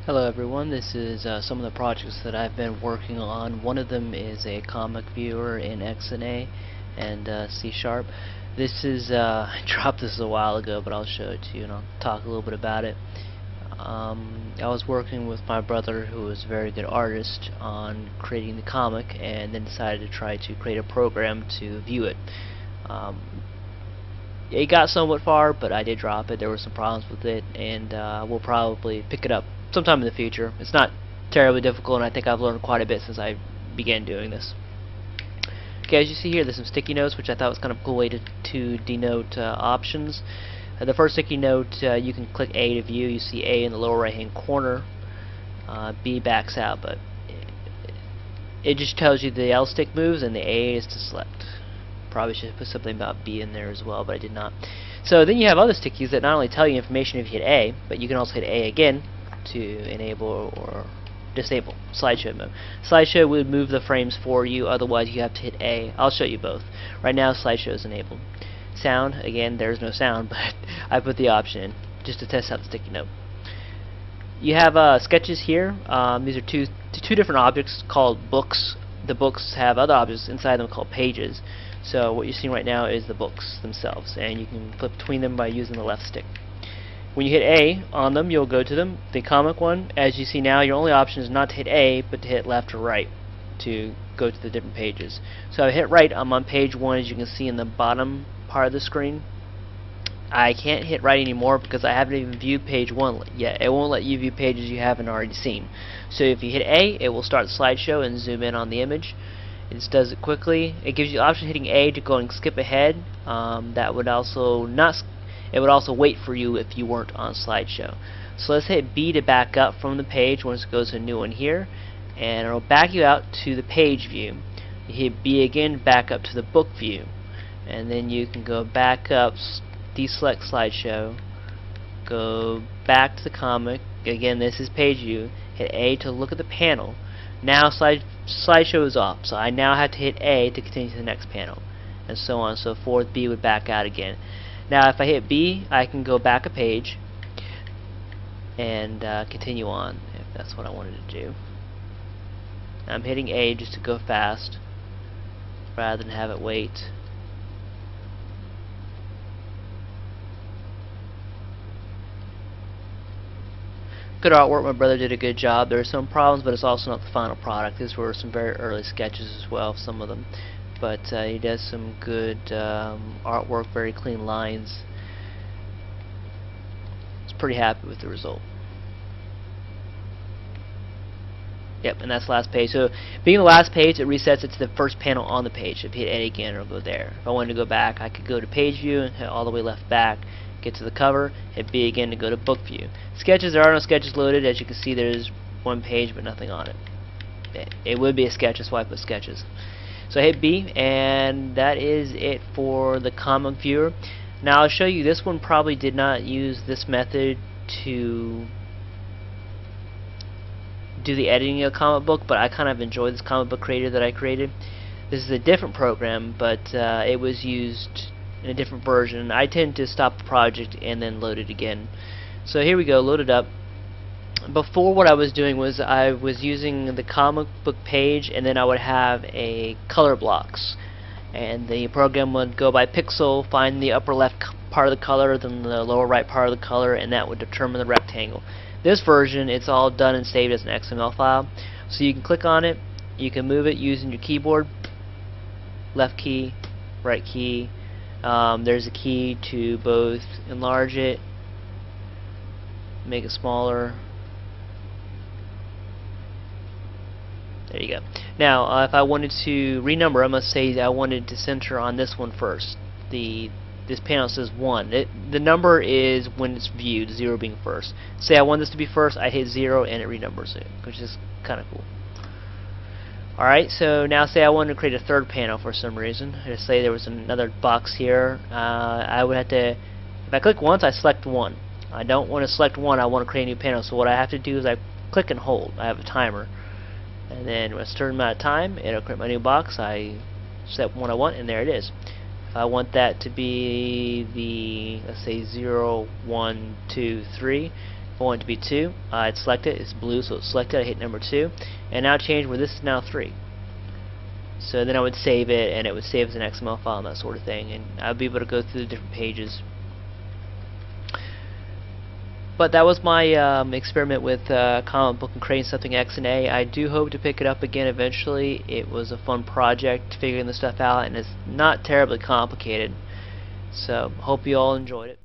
Hello everyone, this is some of the projects that I've been working on. One of them is a comic viewer in XNA and C#. This is, I dropped this a while ago, but I'll show it to you and I'll talk a little bit about it. I was working with my brother, who is a very good artist, on creating the comic, and then decided to try to create a program to view it. It got somewhat far, but I did drop it. There were some problems with it, and we'll probably pick it up sometime in the future. It's not terribly difficult, and I think I've learned quite a bit since I began doing this. Okay, as you see here, there's some sticky notes, which I thought was kind of a cool way to denote options. The first sticky note, you can click A to view. You see A in the lower right hand corner. B backs out, but it just tells you the L stick moves and the A is to select. Probably should have put something about B in there as well, but I did not. So then you have other stickies that not only tell you information if you hit A, but you can also hit A again to enable or disable slideshow mode. Slideshow would move the frames for you, otherwise you have to hit A. I'll show you both. Right now slideshow is enabled. Sound, again, there's no sound, but I put the option in just to test out the sticky note. You have sketches here. These are two different objects called books. The books have other objects inside them called pages. So what you're seeing right now is the books themselves, and you can flip between them by using the left stick. When you hit A on them, you'll go to them. The comic one, as you see now, your only option is not to hit A, but to hit left or right to go to the different pages. So I hit right, I'm on page 1, as you can see in the bottom part of the screen. I can't hit right anymore because I haven't even viewed page 1 yet. It won't let you view pages you haven't already seen. So if you hit A, it will start the slideshow and zoom in on the image. It just does it quickly. It gives you the option hitting A to go and skip ahead. That would also it would also wait for you if you weren't on slideshow. So let's hit B to back up from the page once it goes to a new one here, and it'll back you out to the page view. You hit B again, back up to the book view, and then you can go back up, deselect slideshow, go back to the comic. Again, this is page view. Hit A to look at the panel. Now slideshow is off, so I now have to hit A to continue to the next panel, and so on and so forth. B would back out again. Now if I hit B, I can go back a page and continue on if that's what I wanted to do. I'm hitting A just to go fast rather than have it wait. Good artwork, my brother did a good job. There are some problems, but it's also not the final product. These were some very early sketches as well, some of them. But he does some good artwork, very clean lines. I was pretty happy with the result. Yep, and that's the last page. So being the last page, it resets it to the first panel on the page. If you hit A again, it'll go there. If I wanted to go back, I could go to page view and hit all the way left back, get to the cover, hit B again to go to book view. Sketches, there are no sketches loaded. As you can see, there's one page but nothing on it. It would be a sketch, that's why I put sketches. So I hit B, and that is it for the comic viewer. Now I'll show you, this one probably did not use this method to do the editing of a comic book, but I kind of enjoy this comic book creator that I created. This is a different program, but it was used in a different version. I tend to stop the project and then load it again. So here we go, load it up. Before, what I was doing was I was using the comic book page, and then I would have a color blocks, and the program would go by pixel, find the upper left part of the color, then the lower right part of the color, and that would determine the rectangle. This version, it's all done and saved as an XML file, so you can click on it, you can move it using your keyboard, left key, right key. There's a key to both enlarge it, make it smaller. There you go. Now, if I wanted to renumber, I must say that I wanted to center on this one first. This panel says 1. The number is when it's viewed, 0 being first. Say I want this to be first, I hit 0 and it renumbers it, which is kind of cool. Alright, so now say I wanted to create a third panel for some reason. Let's say there was another box here. I would have to, if I click once, I select 1. I don't want to select 1, I want to create a new panel. So what I have to do is I click and hold. I have a timer. And then when it's a certain amount of time, it'll create my new box. I set one I want, and there it is. If I want that to be the, let's say 0, 1, 2, 3, If I want it to be 2, I'd select it. It's blue, so it's selected. I hit number 2, and now change where this is now 3. So then I would save it, and it would save as an XML file and that sort of thing, and I'd be able to go through the different pages. But that was my experiment with comic book and creating something XNA. I do hope to pick it up again eventually. It was a fun project figuring this stuff out, and it's not terribly complicated. So hope you all enjoyed it.